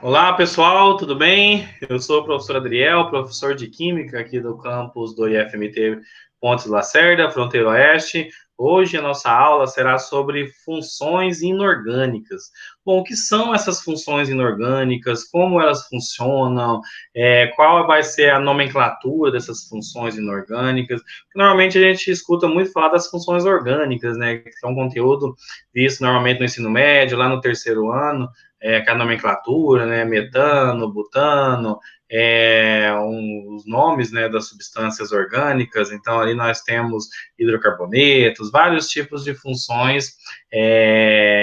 Olá, pessoal, tudo bem? Eu sou o professor Adriel, professor de Química aqui do campus do IFMT Pontes Lacerda, Fronteira Oeste. Hoje a nossa aula será sobre funções inorgânicas. Bom, o que são essas funções inorgânicas? Como elas funcionam? Qual vai ser a nomenclatura dessas funções inorgânicas? Normalmente a gente escuta muito falar das funções orgânicas, né? Que é um conteúdo visto normalmente no ensino médio, lá no terceiro ano, com a nomenclatura, né, metano, butano, os nomes, né, das substâncias orgânicas. Então, ali nós temos hidrocarbonetos, vários tipos de funções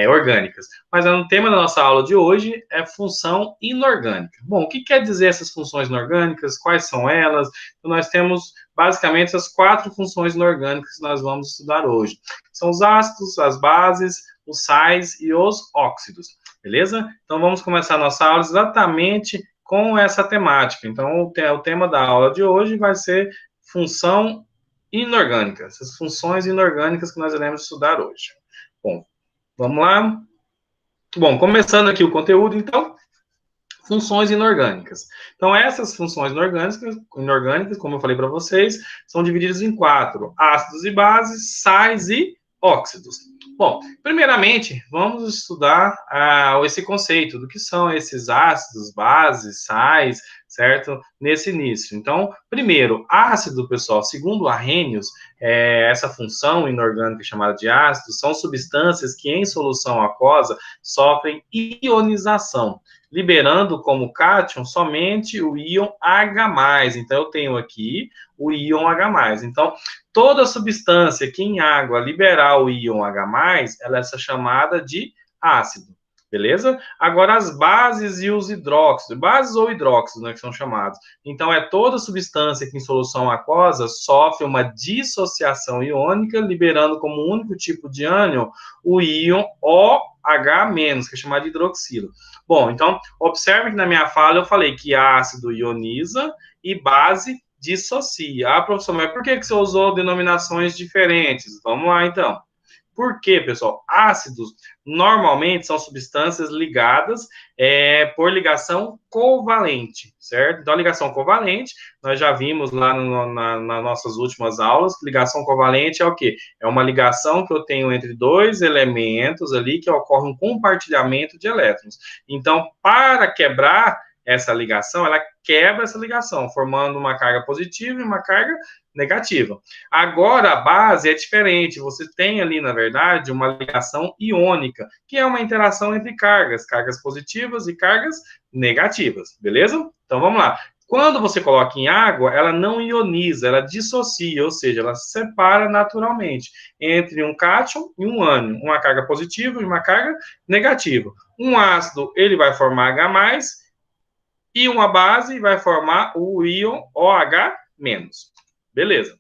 orgânicas. Mas o tema da nossa aula de hoje é função inorgânica. Bom, o que quer dizer essas funções inorgânicas? Quais são elas? Então, nós temos basicamente essas 4 funções inorgânicas que nós vamos estudar hoje. São os ácidos, as bases, os sais e os óxidos. Beleza? Então, vamos começar a nossa aula exatamente com essa temática. Então, o tema da aula de hoje vai ser função inorgânica, essas funções inorgânicas que nós iremos estudar hoje. Bom, vamos lá? Bom, começando aqui o conteúdo, então, funções inorgânicas. Então, essas funções inorgânicas, como eu falei para vocês, são divididas em 4: ácidos e bases, sais e óxidos. Bom, primeiramente, vamos estudar esse conceito do que são esses ácidos, bases, sais, certo? Nesse início. Então, primeiro, ácido, pessoal, segundo Arrhenius, essa função inorgânica chamada de ácido, são substâncias que em solução aquosa sofrem ionização, liberando como cátion somente o íon H+. Então, eu tenho aqui o íon H+. Então, toda substância que em água liberar o íon H+, ela é chamada de ácido. Beleza? Agora, as bases e os hidróxidos, bases ou hidróxidos, né, que são chamados. Então, é toda substância que em solução aquosa sofre uma dissociação iônica, liberando como único tipo de ânion o íon OH-, que é chamado de hidroxilo. Bom, então, observe que na minha fala eu falei que ácido ioniza e base dissocia. Ah, professor, mas por que você usou denominações diferentes? Vamos lá, então. Por quê, pessoal? Ácidos normalmente são substâncias ligadas por ligação covalente, certo? Então, a ligação covalente, nós já vimos lá nas nossas últimas aulas, que ligação covalente é o quê? É uma ligação que eu tenho entre dois elementos ali, que ocorre um compartilhamento de elétrons. Então, para quebrar essa ligação, ela quebra essa ligação, formando uma carga positiva e uma carga negativa. Agora, a base é diferente. Você tem ali, na verdade, uma ligação iônica, que é uma interação entre cargas positivas e cargas negativas, beleza? Então, vamos lá. Quando você coloca em água, ela não ioniza, ela dissocia, ou seja, ela se separa naturalmente entre um cátion e um ânion, uma carga positiva e uma carga negativa. Um ácido, ele vai formar H+, e uma base vai formar o íon OH-. Beleza.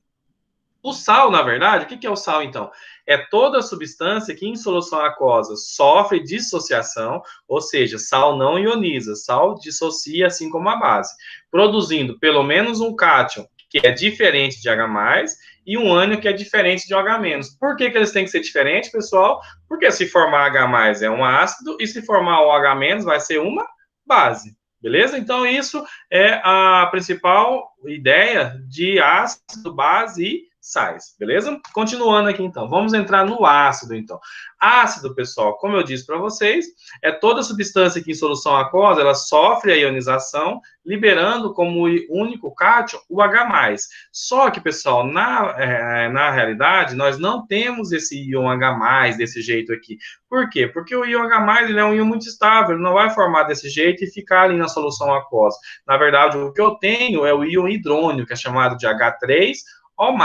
O sal, na verdade, o que é o sal, então? É toda substância que em solução aquosa sofre dissociação, ou seja, sal não ioniza, sal dissocia assim como a base, produzindo pelo menos um cátion que é diferente de H+, e um ânion que é diferente de OH-. Por que eles têm que ser diferentes, pessoal? Porque se formar H+ é um ácido, e se formar OH- vai ser uma base. Beleza? Então, isso é a principal ideia de ácido, base e sais, beleza? Continuando aqui, então. Vamos entrar no ácido, então. Ácido, pessoal, como eu disse para vocês, é toda substância que em solução aquosa, ela sofre a ionização, liberando como único cátion o H+. Só que, pessoal, na realidade, nós não temos esse íon H+, desse jeito aqui. Por quê? Porque o íon H+, ele é um íon muito estável, ele não vai formar desse jeito e ficar ali na solução aquosa. Na verdade, o que eu tenho é o íon hidrônio, que é chamado de H3, O+,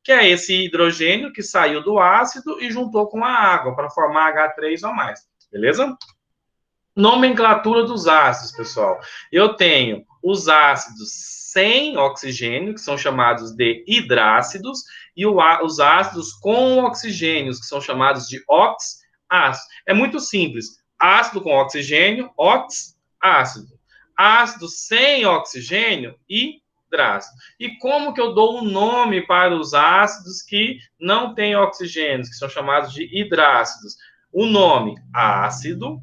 que é esse hidrogênio que saiu do ácido e juntou com a água para formar H3O+. Beleza? Nomenclatura dos ácidos, pessoal. Eu tenho os ácidos sem oxigênio, que são chamados de hidrácidos, e os ácidos com oxigênios, que são chamados de oxácidos. É muito simples. Ácido com oxigênio, oxácido. Ácido sem oxigênio, hidrácido. E como que eu dou um nome para os ácidos que não têm oxigênios, que são chamados de hidrácidos? O nome ácido,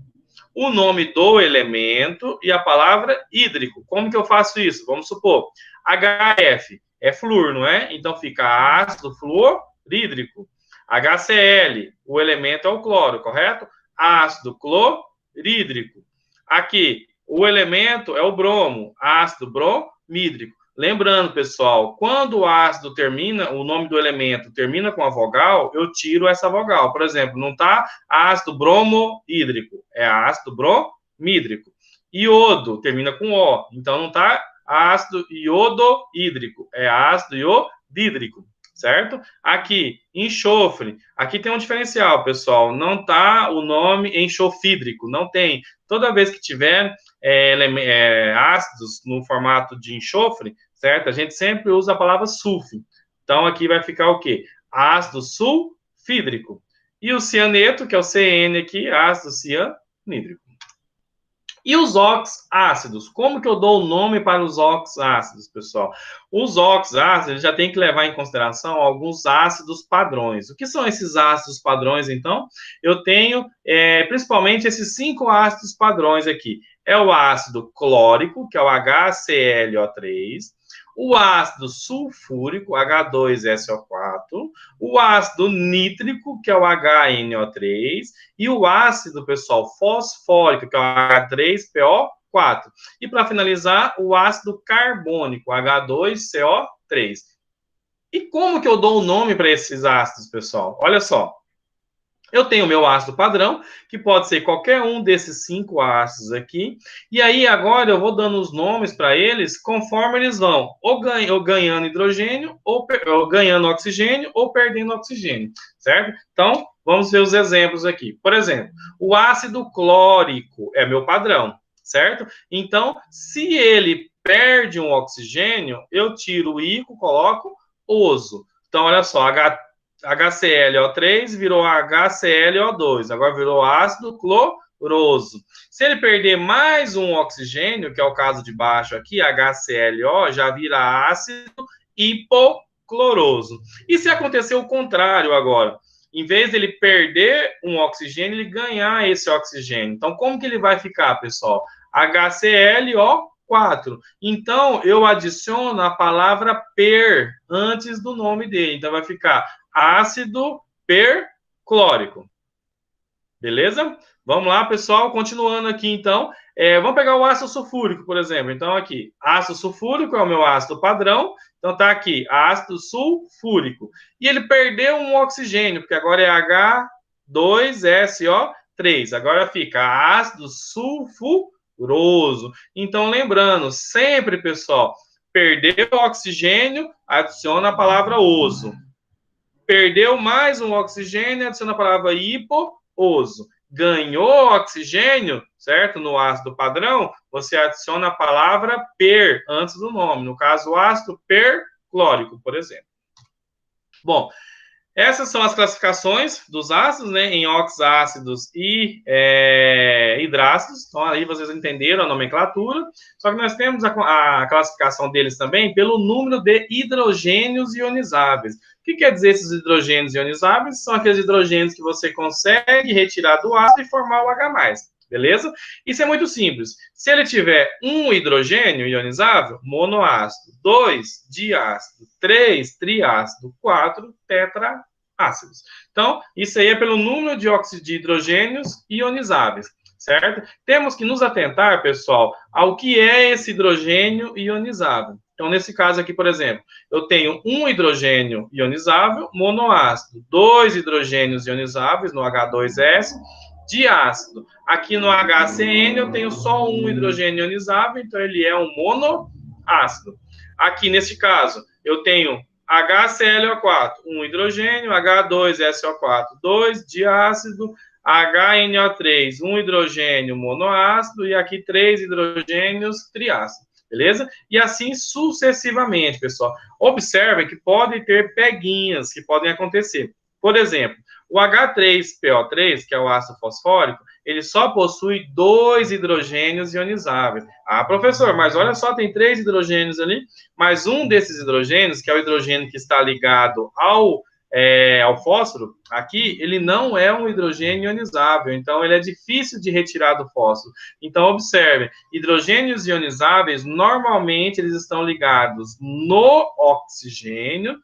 o nome do elemento e a palavra hídrico. Como que eu faço isso? Vamos supor, HF é flúor, não é? Então fica ácido fluorídrico. HCl, o elemento é o cloro, correto? Ácido clorídrico. Aqui, o elemento é o bromo, ácido bromídrico. Lembrando, pessoal, quando o ácido termina, o nome do elemento termina com a vogal, eu tiro essa vogal. Por exemplo, não está ácido bromohídrico, é ácido bromídrico. Iodo termina com O, então não está ácido iodohídrico, é ácido iodídrico, certo? Aqui, enxofre, aqui tem um diferencial, pessoal, não está o nome enxofídrico, não tem. Toda vez que tiver ácidos no formato de enxofre, certo? A gente sempre usa a palavra sulfo. Então, aqui vai ficar o quê? Ácido sulfídrico. E o cianeto, que é o CN aqui, ácido cianídrico. E os oxácidos? Como que eu dou o nome para os oxácidos, pessoal? Os oxácidos já tem que levar em consideração alguns ácidos padrões. O que são esses ácidos padrões, então? Eu tenho principalmente esses 5 ácidos padrões aqui. É o ácido clórico, que é o HClO3, o ácido sulfúrico, H2SO4, o ácido nítrico, que é o HNO3, e o ácido, pessoal, fosfórico, que é o H3PO4. E para finalizar, o ácido carbônico, H2CO3. E como que eu dou o nome para esses ácidos, pessoal? Olha só. Eu tenho o meu ácido padrão, que pode ser qualquer um desses 5 ácidos aqui. E aí, agora, eu vou dando os nomes para eles conforme eles vão ou ganhando hidrogênio, ou ganhando oxigênio, ou perdendo oxigênio, certo? Então, vamos ver os exemplos aqui. Por exemplo, o ácido clórico é meu padrão, certo? Então, se ele perde um oxigênio, eu tiro o íco, coloco oso. Então, olha só, HClO3 virou HClO2, agora virou ácido cloroso. Se ele perder mais um oxigênio, que é o caso de baixo aqui, HClO, já vira ácido hipocloroso. E se acontecer o contrário agora? Em vez dele perder um oxigênio, ele ganhar esse oxigênio. Então, como que ele vai ficar, pessoal? HClO4. Então, eu adiciono a palavra per antes do nome dele. Então, vai ficar ácido perclórico. Beleza? Vamos lá, pessoal. Continuando aqui, então. Vamos pegar o ácido sulfúrico, por exemplo. Então, aqui, ácido sulfúrico é o meu ácido padrão. Então, tá aqui, ácido sulfúrico. E ele perdeu um oxigênio, porque agora é H2SO3. Agora fica ácido sulfuroso. Então, lembrando, sempre, pessoal, perdeu o oxigênio, adiciona a palavra oso. Perdeu mais um oxigênio, adiciona a palavra hipooso. Ganhou oxigênio, certo? No ácido padrão, você adiciona a palavra per antes do nome. No caso, o ácido perclórico, por exemplo. Bom, essas são as classificações dos ácidos, né, em oxácidos e hidrácidos. Então, aí vocês entenderam a nomenclatura. Só que nós temos a classificação deles também pelo número de hidrogênios ionizáveis. O que quer dizer esses hidrogênios ionizáveis? São aqueles hidrogênios que você consegue retirar do ácido e formar o H+, beleza? Isso é muito simples. Se ele tiver um hidrogênio ionizável, monoácido, 2 diácido, 3 triácido, 4 tetraácidos. Então, isso aí é pelo número de hidrogênios ionizáveis, certo? Temos que nos atentar, pessoal, ao que é esse hidrogênio ionizável. Então, nesse caso aqui, por exemplo, eu tenho um hidrogênio ionizável, monoácido, 2 hidrogênios ionizáveis no H2S, diácido. Aqui no HCN eu tenho só um hidrogênio ionizável, então ele é um monoácido. Aqui nesse caso, eu tenho HClO4, um hidrogênio, H2SO4, 2 diácido, HNO3, um hidrogênio monoácido, e aqui 3 hidrogênios triácido. Beleza? E assim sucessivamente, pessoal. Observem que podem ter peguinhas que podem acontecer. Por exemplo, o H3PO3, que é o ácido fosfórico, ele só possui 2 hidrogênios ionizáveis. Ah, professor, mas olha só, tem 3 hidrogênios ali, mas um desses hidrogênios, que é o hidrogênio que está ligado ao ao fósforo, aqui ele não é um hidrogênio ionizável, então ele é difícil de retirar do fósforo. Então, observe, hidrogênios ionizáveis, normalmente eles estão ligados no oxigênio,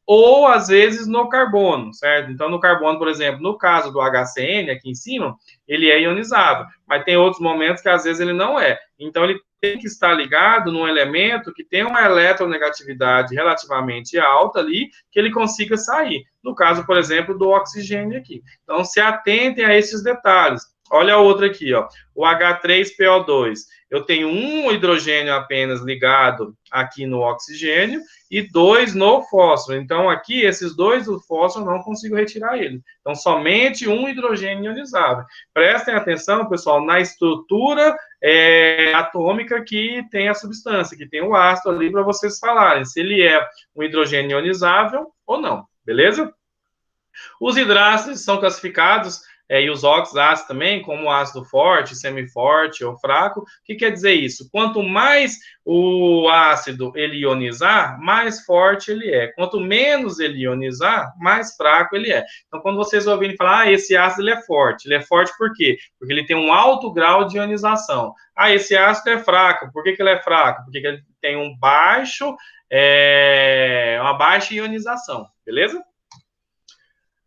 ou às vezes no carbono, certo? Então, no carbono, por exemplo, no caso do HCN, aqui em cima, ele é ionizável, mas tem outros momentos que às vezes ele não é. Então, ele tem que estar ligado num elemento que tem uma eletronegatividade relativamente alta ali, que ele consiga sair. No caso, por exemplo, do oxigênio aqui. Então, se atentem a esses detalhes. Olha a outra aqui, ó, o H3PO2. Eu tenho um hidrogênio apenas ligado aqui no oxigênio e 2 no fósforo. Então, aqui, esses 2 do fósforo, eu não consigo retirar ele. Então, somente um hidrogênio ionizável. Prestem atenção, pessoal, na estrutura atômica que tem a substância, que tem o ácido ali para vocês falarem se ele é um hidrogênio ionizável ou não, beleza? Os hidrácidos são classificados, e os oxácidos também, como ácido forte, semiforte ou fraco. O que quer dizer isso? Quanto mais o ácido ele ionizar, mais forte ele é. Quanto menos ele ionizar, mais fraco ele é. Então, quando vocês ouvirem falar, esse ácido ele é forte por quê? Porque ele tem um alto grau de ionização. Esse ácido é fraco. Por que ele é fraco? Porque ele tem uma baixa ionização, beleza?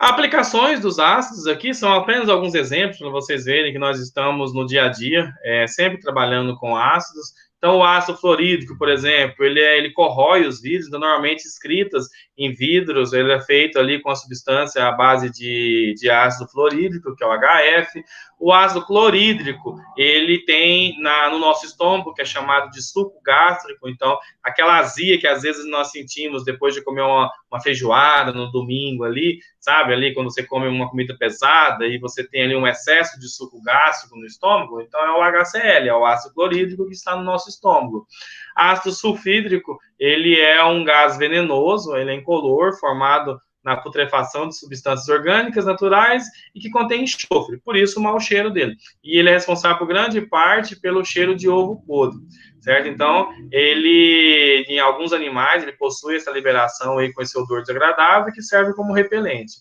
Aplicações dos ácidos aqui são apenas alguns exemplos para vocês verem que nós estamos no dia a dia, sempre trabalhando com ácidos. Então, o ácido fluorídrico, por exemplo, ele corrói os vidros, então, normalmente escritas em vidros, ele é feito ali com a substância à base de ácido fluorídrico, que é o HF. O ácido clorídrico, ele tem no nosso estômago, que é chamado de suco gástrico, então, aquela azia que às vezes nós sentimos depois de comer uma feijoada no domingo ali, sabe, ali quando você come uma comida pesada e você tem ali um excesso de suco gástrico no estômago, então é o HCl, é o ácido clorídrico que está no nosso estômago. Ácido sulfídrico, ele é um gás venenoso, ele é incolor, formado na putrefação de substâncias orgânicas naturais e que contém enxofre, por isso o mau cheiro dele. E ele é responsável por grande parte pelo cheiro de ovo podre, certo? Então, ele, em alguns animais, ele possui essa liberação aí com esse odor desagradável que serve como repelente.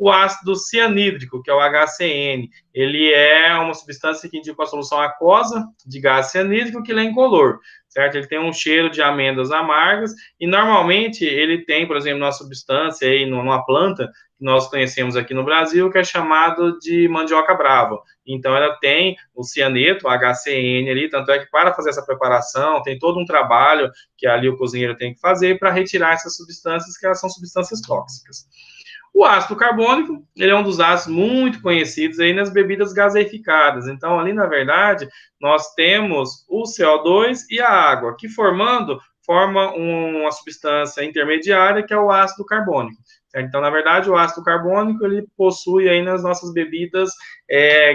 O ácido cianídrico, que é o HCN, ele é uma substância que indica a solução aquosa de gás cianídrico que ele é incolor, certo? Ele tem um cheiro de amêndoas amargas e normalmente ele tem, por exemplo, uma substância aí numa planta que nós conhecemos aqui no Brasil que é chamado de mandioca brava. Então ela tem o cianeto, o HCN ali, tanto é que para fazer essa preparação tem todo um trabalho que ali o cozinheiro tem que fazer para retirar essas substâncias que elas são substâncias tóxicas. O ácido carbônico, ele é um dos ácidos muito conhecidos aí nas bebidas gaseificadas. Então, ali, na verdade, nós temos o CO2 e a água, que forma uma substância intermediária, que é o ácido carbônico. Então, na verdade, o ácido carbônico, ele possui aí nas nossas bebidas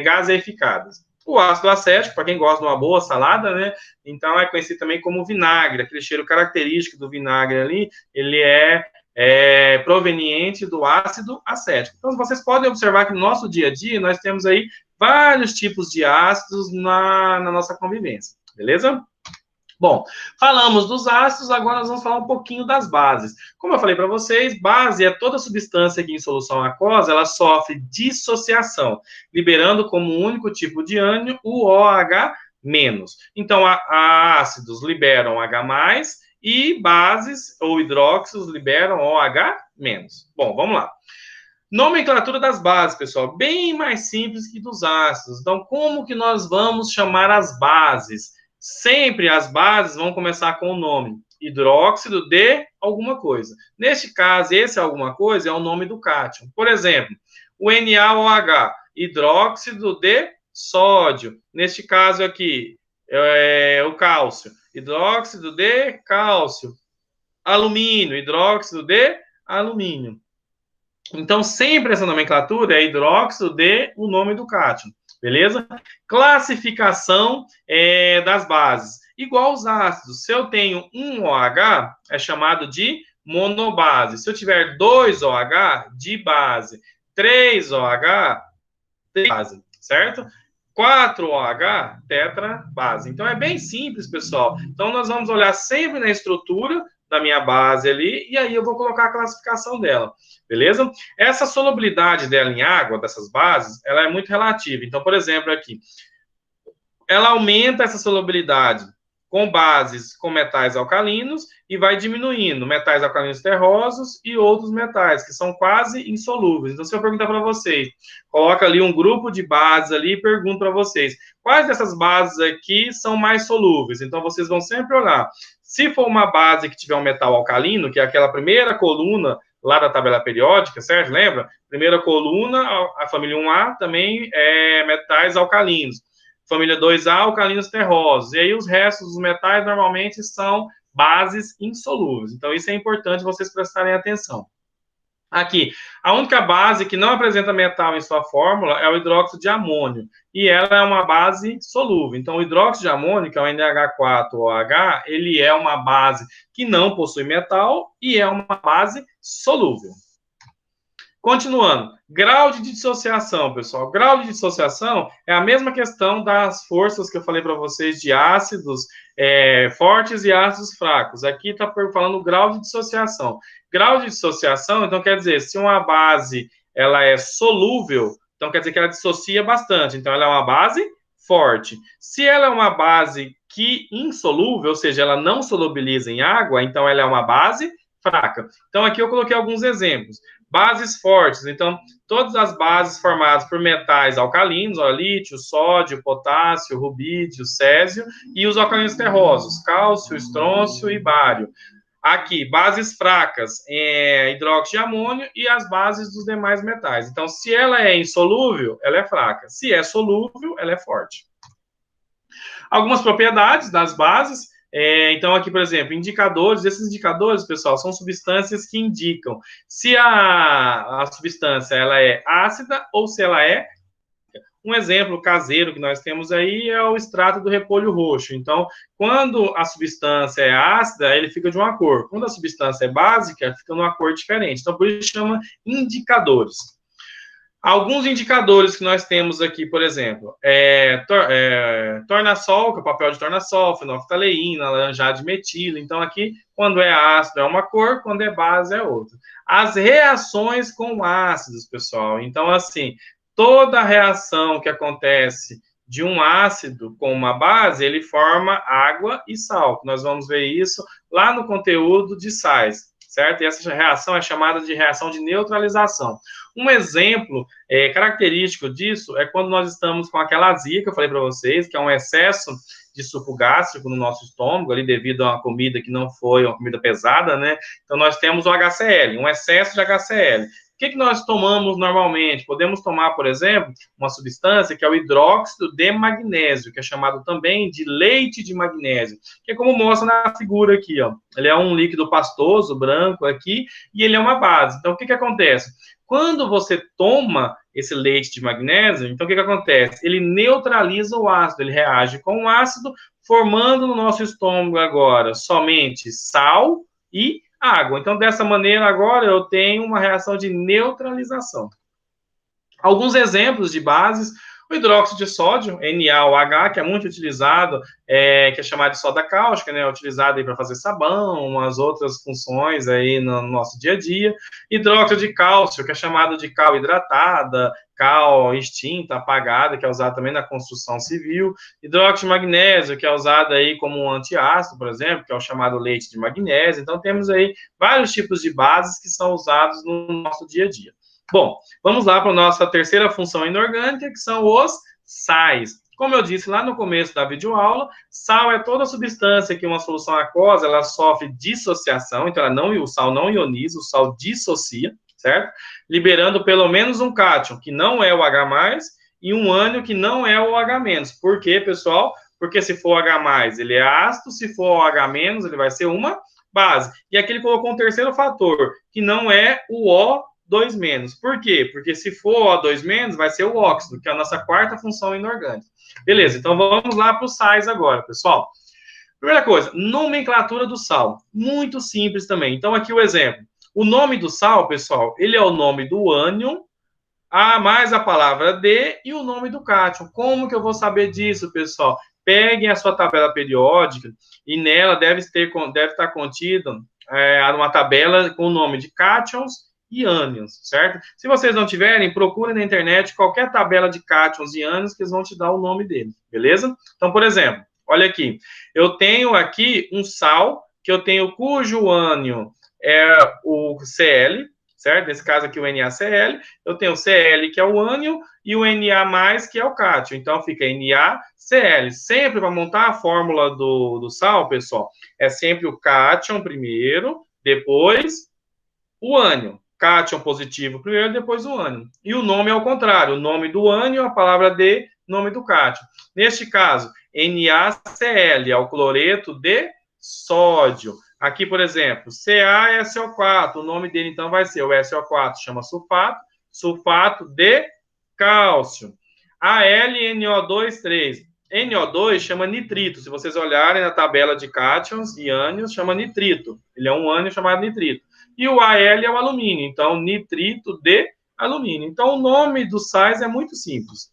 gaseificadas. O ácido acético, para quem gosta de uma boa salada, né? Então, é conhecido também como vinagre. Aquele cheiro característico do vinagre ali, ele é proveniente do ácido acético. Então, vocês podem observar que no nosso dia a dia, nós temos aí vários tipos de ácidos na nossa convivência, beleza? Bom, falamos dos ácidos, agora nós vamos falar um pouquinho das bases. Como eu falei para vocês, base é toda substância que em solução aquosa, ela sofre dissociação, liberando como único tipo de ânion o OH-. Então, ácidos liberam H+, e bases ou hidróxidos liberam OH-. Bom, vamos lá. Nomenclatura das bases, pessoal, bem mais simples que dos ácidos. Então, como que nós vamos chamar as bases? Sempre as bases vão começar com o nome hidróxido de alguma coisa. Neste caso, esse alguma coisa é o nome do cátion. Por exemplo, o NaOH, hidróxido de sódio. Neste caso aqui, o cálcio, hidróxido de cálcio. Alumínio, hidróxido de alumínio. Então, sempre essa nomenclatura é hidróxido de o nome do cátion, beleza? Classificação das bases. Igual aos ácidos, se eu tenho um OH, é chamado de monobase. Se eu tiver 2 OH, dibase. 3 OH, tribase, certo? 4 OH, tetrabase. Então, é bem simples, pessoal. Então, nós vamos olhar sempre na estrutura da minha base ali, e aí eu vou colocar a classificação dela, beleza? Essa solubilidade dela em água, dessas bases, ela é muito relativa. Então, por exemplo, aqui, ela aumenta essa solubilidade com bases com metais alcalinos e vai diminuindo metais alcalinos terrosos e outros metais que são quase insolúveis. Então, se eu perguntar para vocês, coloca ali um grupo de bases ali e pergunto para vocês, quais dessas bases aqui são mais solúveis? Então, vocês vão sempre olhar. Se for uma base que tiver um metal alcalino, que é aquela primeira coluna lá da tabela periódica, certo? Lembra? Primeira coluna, a família 1A também é metais alcalinos. Família 2A, alcalinos terrosos. E aí os restos dos metais normalmente são bases insolúveis. Então isso é importante vocês prestarem atenção. Aqui, a única base que não apresenta metal em sua fórmula é o hidróxido de amônio, e ela é uma base solúvel. Então, o hidróxido de amônio, que é o NH4OH, ele é uma base que não possui metal e é uma base solúvel. Continuando, grau de dissociação, pessoal. Grau de dissociação é a mesma questão das forças que eu falei para vocês de ácidos fortes e ácidos fracos. Aqui está falando grau de dissociação. Grau de dissociação, então, quer dizer, se uma base ela é solúvel, então quer dizer que ela dissocia bastante. Então, ela é uma base forte. Se ela é uma base que insolúvel, ou seja, ela não solubiliza em água, então ela é uma base fraca. Então, aqui eu coloquei alguns exemplos. Bases fortes, então, todas as bases formadas por metais alcalinos, ó, lítio, sódio, potássio, rubídio, césio, e os alcalinos terrosos, cálcio, estrôncio e bário. Aqui, bases fracas, hidróxido de amônio e as bases dos demais metais. Então, se ela é insolúvel, ela é fraca. Se é solúvel, ela é forte. Algumas propriedades das bases. Então, aqui, por exemplo, indicadores. Esses indicadores, pessoal, são substâncias que indicam se a substância ela é ácida ou se ela é. Um exemplo caseiro que nós temos aí é o extrato do repolho roxo. Então, quando a substância é ácida, ele fica de uma cor. Quando a substância é básica, fica de uma cor diferente. Então, por isso chama indicadores. Alguns indicadores que nós temos aqui, por exemplo, tornassol, que é o papel de tornassol, fenolftaleína, laranjado de metilo. Então, aqui, quando é ácido é uma cor, quando é base é outra. As reações com ácidos, pessoal. Então, assim, toda reação que acontece de um ácido com uma base, ele forma água e sal. Nós vamos ver isso lá no conteúdo de sais, certo? E essa reação é chamada de reação de neutralização. Um exemplo característico disso é quando nós estamos com aquela azia que eu falei para vocês, que é um excesso de suco gástrico no nosso estômago, ali devido a uma comida que não foi uma comida pesada, né? Então, nós temos o HCl, um excesso de HCl. O que nós tomamos normalmente? Podemos tomar, por exemplo, uma substância que é o hidróxido de magnésio, que é chamado também de leite de magnésio, que é como mostra na figura aqui, ó. Ele é um líquido pastoso, branco aqui, e ele é uma base. Então, o que acontece? Quando você toma esse leite de magnésio, então o que acontece? Ele neutraliza o ácido, ele reage com o ácido, formando no nosso estômago agora somente sal e água. Então, dessa maneira, agora eu tenho uma reação de neutralização. Alguns exemplos de bases: o hidróxido de sódio, NaOH, que é muito utilizado, que é chamado de soda cáustica, né, utilizado para fazer sabão, umas outras funções aí no nosso dia a dia. Hidróxido de cálcio, que é chamado de cal hidratada, cal extinta, apagada, que é usado também na construção civil. Hidróxido de magnésio, que é usado aí como um antiácido, por exemplo, que é o chamado leite de magnésio. Então, temos aí vários tipos de bases que são usados no nosso dia a dia. Bom, vamos lá para a nossa terceira função inorgânica, que são os sais. Como eu disse lá no começo da videoaula, sal é toda substância que uma solução aquosa ela sofre dissociação, então o sal não ioniza, o sal dissocia, certo? Liberando pelo menos um cátion, que não é o H+, e um ânion, que não é o H-. Por quê, pessoal? Porque se for H+, ele é ácido, se for H-, ele vai ser uma base. E aqui ele colocou um terceiro fator, que não é o O2-. Por quê? Porque se for O2-, vai ser o óxido, que é a nossa quarta função inorgânica. Beleza, então vamos lá para os sais agora, pessoal. Primeira coisa, nomenclatura do sal. Muito simples também. Então, aqui o exemplo. O nome do sal, pessoal, ele é o nome do ânion A mais a palavra de e o nome do cátion. Como que eu vou saber disso, pessoal? Peguem a sua tabela periódica e nela deve estar contido uma tabela com o nome de cátions e ânions, certo? Se vocês não tiverem, procurem na internet qualquer tabela de cátions e ânions que eles vão te dar o nome dele, beleza? Então, por exemplo, olha aqui. Eu tenho aqui um sal que eu tenho cujo ânion é o Cl, certo? Nesse caso aqui o NaCl. Eu tenho o Cl, que é o ânion, e o Na+, que é o cátion. Então, fica NaCl. Sempre para montar a fórmula do sal, pessoal, é sempre o cátion primeiro, depois o ânion. Cátion positivo primeiro, depois o ânion. E o nome é o contrário. O nome do ânion, a palavra de, nome do cátion. Neste caso, NaCl é o cloreto de sódio. Aqui, por exemplo, CaSO4. O nome dele, então, vai ser o SO4, chama sulfato. Sulfato de cálcio. AlNO2, 3. NO2 chama nitrito. Se vocês olharem na tabela de cátions e ânions, chama nitrito. Ele é um ânion chamado nitrito. E o Al é o alumínio. Então, nitrito de alumínio. Então, o nome dos sais é muito simples.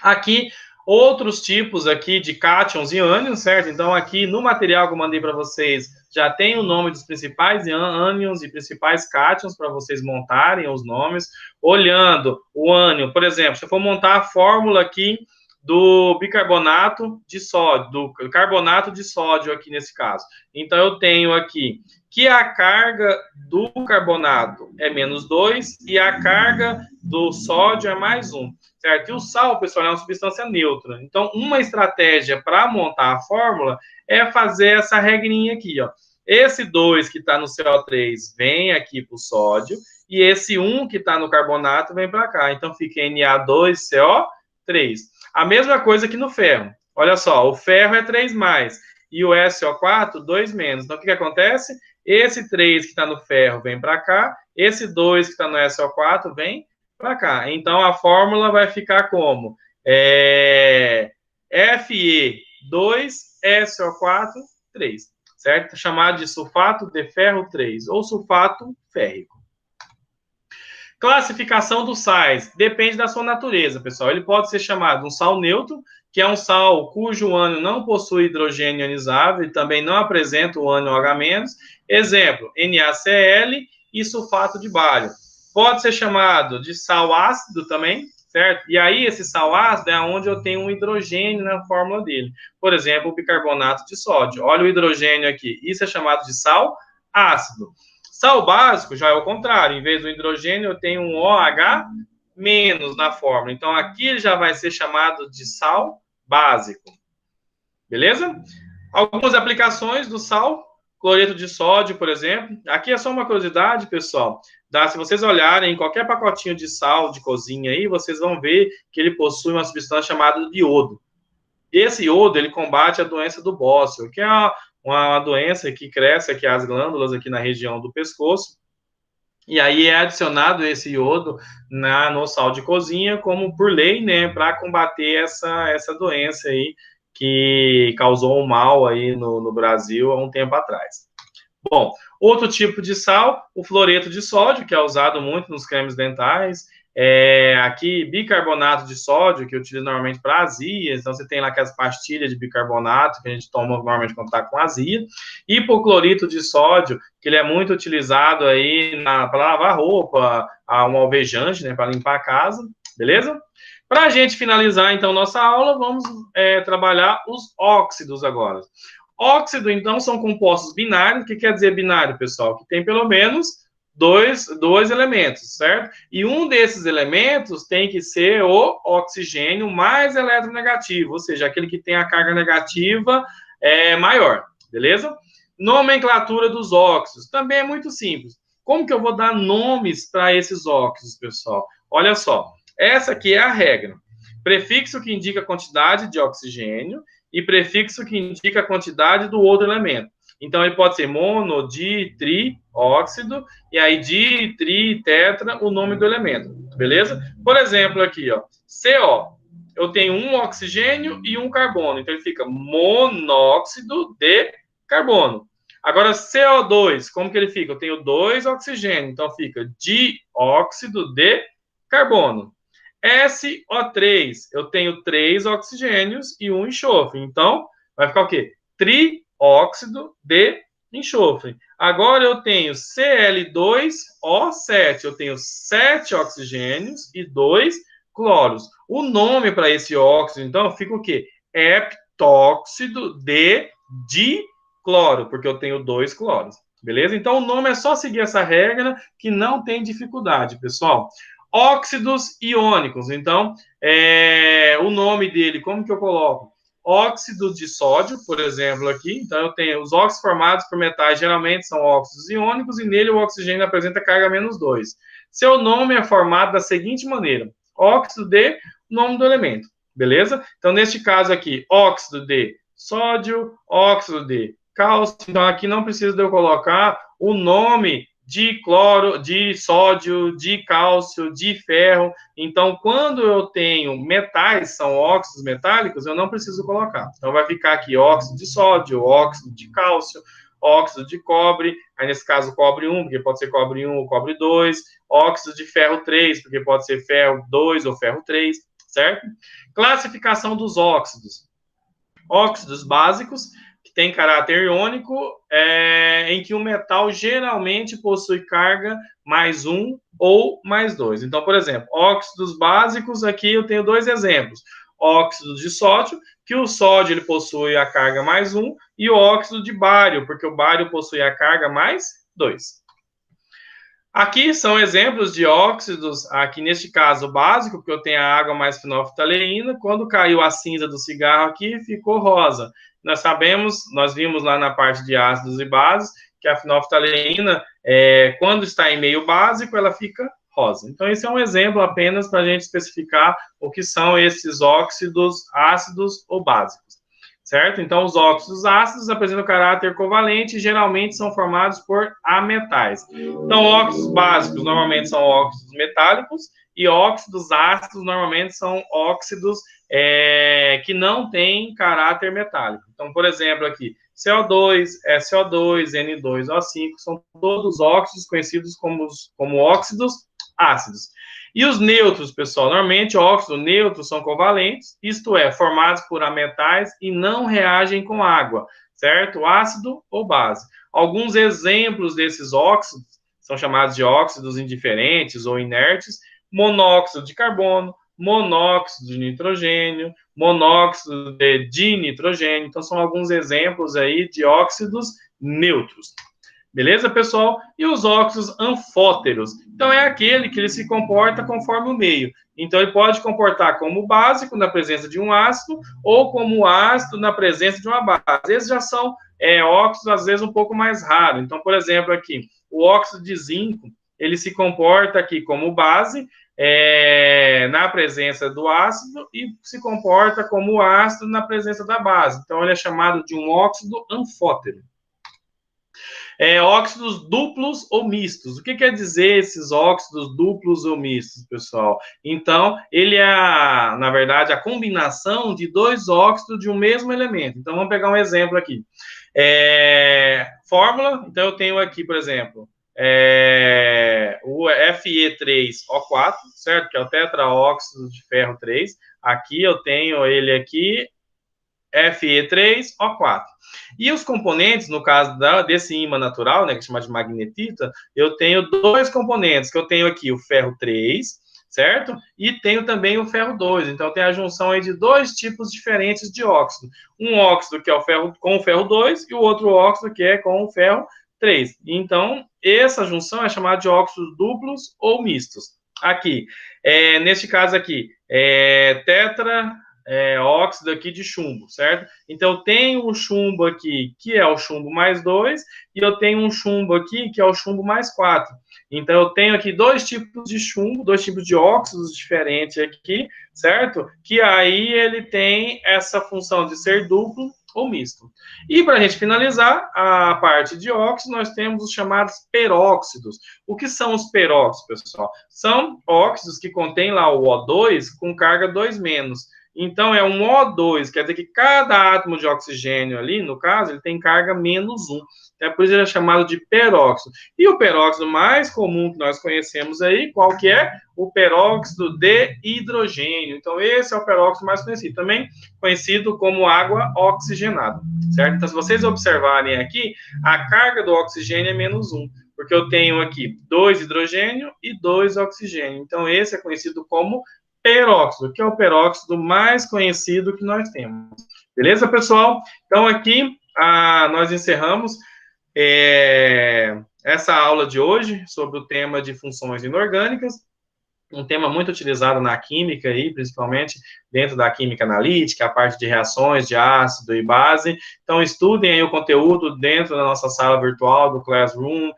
Aqui, outros tipos aqui de cátions e ânions, certo? Então, aqui no material que eu mandei para vocês, já tem o nome dos principais ânions e principais cátions para vocês montarem os nomes. Olhando o ânion, por exemplo, se eu for montar a fórmula aqui do bicarbonato de sódio, do carbonato de sódio aqui nesse caso. Então, eu tenho aqui que a carga do carbonato é -2 e a carga do sódio é +1. Certo? E o sal, pessoal, é uma substância neutra. Então, uma estratégia para montar a fórmula é fazer essa regrinha aqui, ó. Esse 2 que está no CO3 vem aqui para o sódio, e esse 1 que está no carbonato vem para cá. Então, fica Na2CO3. A mesma coisa que no ferro. Olha só, o ferro é 3+, e o SO4, 2-. Então, o que acontece? Esse 3 que está no ferro vem para cá, esse 2 que está no SO4 vem para cá. Então, a fórmula vai ficar como? Fe2SO4, 3, certo? Chamado de sulfato de ferro 3, ou sulfato férrico. Classificação dos sais. Depende da sua natureza, pessoal. Ele pode ser chamado um sal neutro, que é um sal cujo ânion não possui hidrogênio ionizável e também não apresenta o ânion H-. Exemplo, NaCl e sulfato de bário. Pode ser chamado de sal ácido também, certo? E aí, esse sal ácido é onde eu tenho um hidrogênio na fórmula dele. Por exemplo, o bicarbonato de sódio. Olha o hidrogênio aqui. Isso é chamado de sal ácido. Sal básico já é o contrário. Em vez do hidrogênio, eu tenho um OH- na fórmula. Então, aqui ele já vai ser chamado de sal básico. Beleza? Algumas aplicações do sal. Cloreto de sódio, por exemplo. Aqui é só uma curiosidade, pessoal. Se vocês olharem em qualquer pacotinho de sal de cozinha aí, vocês vão ver que ele possui uma substância chamada de iodo. Esse iodo, ele combate a doença do bócio, que é uma doença que cresce aqui as glândulas aqui na região do pescoço. E aí é adicionado esse iodo no sal de cozinha, como por lei, né, para combater essa doença aí que causou um mal aí no Brasil há um tempo atrás. Bom, outro tipo de sal, o fluoreto de sódio, que é usado muito nos cremes dentais. Aqui, bicarbonato de sódio, que eu utilizo normalmente para azia. Então, você tem lá aquelas pastilhas de bicarbonato que a gente toma normalmente quando está com azia. Hipoclorito de sódio, que ele é muito utilizado aí para lavar roupa, um alvejante, né, para limpar a casa. Beleza? Para a gente finalizar, então, nossa aula, vamos trabalhar os óxidos agora. Óxido, então, são compostos binários. O que quer dizer binário, pessoal? Que tem pelo menos dois elementos, certo? E um desses elementos tem que ser o oxigênio mais eletronegativo, ou seja, aquele que tem a carga negativa maior, beleza? Nomenclatura dos óxidos. Também é muito simples. Como que eu vou dar nomes para esses óxidos, pessoal? Olha só, essa aqui é a regra. Prefixo que indica a quantidade de oxigênio e prefixo que indica a quantidade do outro elemento. Então, ele pode ser mono, di, tri, óxido, e aí di, tri, tetra, o nome do elemento, beleza? Por exemplo, aqui, ó, CO. Eu tenho um oxigênio e um carbono, então ele fica monóxido de carbono. Agora, CO2, como que ele fica? Eu tenho 2 oxigênios, então fica dióxido de Carbono. SO3, eu tenho 3 oxigênios e 1 enxofre. Então, vai ficar o quê? Trióxido de enxofre. Agora eu tenho Cl2O7, eu tenho 7 oxigênios e 2 cloros. O nome para esse óxido, então, fica o quê? Heptóxido de dicloro, porque eu tenho 2 cloros. Beleza? Então, o nome é só seguir essa regra que não tem dificuldade, pessoal. Óxidos iônicos. Então, o nome dele, como que eu coloco? Óxido de sódio, por exemplo, aqui. Então, eu tenho os óxidos formados por metais, geralmente são óxidos iônicos, e nele o oxigênio apresenta carga -2. Seu nome é formado da seguinte maneira: óxido de nome do elemento, beleza? Então, neste caso aqui, óxido de sódio, óxido de cálcio. Então, aqui não precisa de eu colocar o nome de cloro, de sódio, de cálcio, de ferro. Então, quando eu tenho metais, são óxidos metálicos, eu não preciso colocar. Então, vai ficar aqui óxido de sódio, óxido de cálcio, óxido de cobre, aí nesse caso cobre 1, porque pode ser cobre 1 ou cobre 2, óxido de ferro 3, porque pode ser ferro 2 ou ferro 3, certo? Classificação dos óxidos. Óxidos básicos, que tem caráter iônico, em que o metal geralmente possui carga +1 ou +2. Então, por exemplo, óxidos básicos, aqui eu tenho 2 exemplos. Óxido de sódio, que o sódio ele possui a carga +1, e o óxido de bário, porque o bário possui a carga +2. Aqui são exemplos de óxidos, aqui neste caso básico, porque eu tenho a água mais fenolftaleína. Quando caiu a cinza do cigarro aqui, ficou rosa. Nós vimos lá na parte de ácidos e bases, que a fenolftaleína, quando está em meio básico, ela fica rosa. Então, esse é um exemplo apenas para a gente especificar o que são esses óxidos ácidos ou básicos. Certo? Então, os óxidos ácidos apresentam caráter covalente e geralmente são formados por ametais. Então, óxidos básicos normalmente são óxidos metálicos e óxidos ácidos normalmente são óxidos que não têm caráter metálico. Então, por exemplo, aqui, CO2, SO2, N2O5 são todos óxidos conhecidos como óxidos ácidos. E os neutros, pessoal, normalmente óxidos neutros são covalentes, isto é, formados por ametais e não reagem com água, certo? Ácido ou base. Alguns exemplos desses óxidos são chamados de óxidos indiferentes ou inertes: monóxido de carbono, monóxido de nitrogênio, monóxido de dinitrogênio. Então, são alguns exemplos aí de óxidos neutros. Beleza, pessoal? E os óxidos anfóteros. Então, é aquele que ele se comporta conforme o meio. Então, ele pode comportar como básico na presença de um ácido ou como ácido na presença de uma base. Às vezes já são óxidos, às vezes um pouco mais raros. Então, por exemplo, aqui, o óxido de zinco, ele se comporta aqui como base na presença do ácido e se comporta como ácido na presença da base. Então, ele é chamado de um óxido anfótero. Óxidos duplos ou mistos. O que quer dizer esses óxidos duplos ou mistos, pessoal? Então, ele é, na verdade, a combinação de 2 óxidos de um mesmo elemento. Então, vamos pegar um exemplo aqui. Fórmula, então eu tenho aqui, por exemplo, o Fe3O4, certo? Que é o tetraóxido de ferro 3. Aqui eu tenho ele aqui, Fe3O4. E os componentes, no caso desse ímã natural, né, que chama de magnetita, eu tenho 2 componentes, que eu tenho aqui o ferro 3, certo? E tenho também o ferro 2. Então, tem a junção aí de 2 tipos diferentes de óxido. Um óxido que é o ferro com o ferro 2 e o outro óxido que é com o ferro 3. Então, essa junção é chamada de óxidos duplos ou mistos. Aqui, neste caso aqui, óxido aqui de chumbo, certo? Então, eu tenho um chumbo aqui, que é o chumbo +2, e eu tenho um chumbo aqui, que é o chumbo +4. Então, eu tenho aqui 2 tipos de chumbo, 2 tipos de óxidos diferentes aqui, certo? Que aí ele tem essa função de ser duplo ou misto. E para a gente finalizar a parte de óxidos, nós temos os chamados peróxidos. O que são os peróxidos, pessoal? São óxidos que contêm lá o O2 com carga 2-. Então, é um O2, quer dizer que cada átomo de oxigênio ali, no caso, ele tem carga -1. É por isso ele é chamado de peróxido. E o peróxido mais comum que nós conhecemos aí, qual que é? O peróxido de hidrogênio. Então, esse é o peróxido mais conhecido. Também conhecido como água oxigenada, certo? Então, se vocês observarem aqui, a carga do oxigênio é -1, porque eu tenho aqui 2 hidrogênio e 2 oxigênio. Então, esse é conhecido como peróxido, que é o peróxido mais conhecido que nós temos. Beleza, pessoal? Então, aqui nós encerramos essa aula de hoje sobre o tema de funções inorgânicas, um tema muito utilizado na química aí, principalmente dentro da química analítica, a parte de reações de ácido e base. Então, estudem aí o conteúdo dentro da nossa sala virtual do Classroom,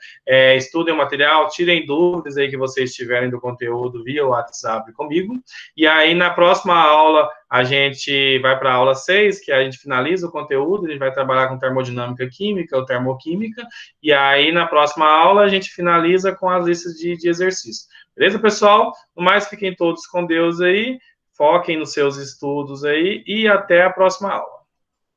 estudem o material, tirem dúvidas aí que vocês tiverem do conteúdo via WhatsApp comigo. E aí, na próxima aula, a gente vai para a aula 6, que a gente finaliza o conteúdo, a gente vai trabalhar com termodinâmica química ou termoquímica, e aí, na próxima aula, a gente finaliza com as listas de exercícios. Beleza, pessoal? No mais, fiquem todos com Deus aí, foquem nos seus estudos aí e até a próxima aula.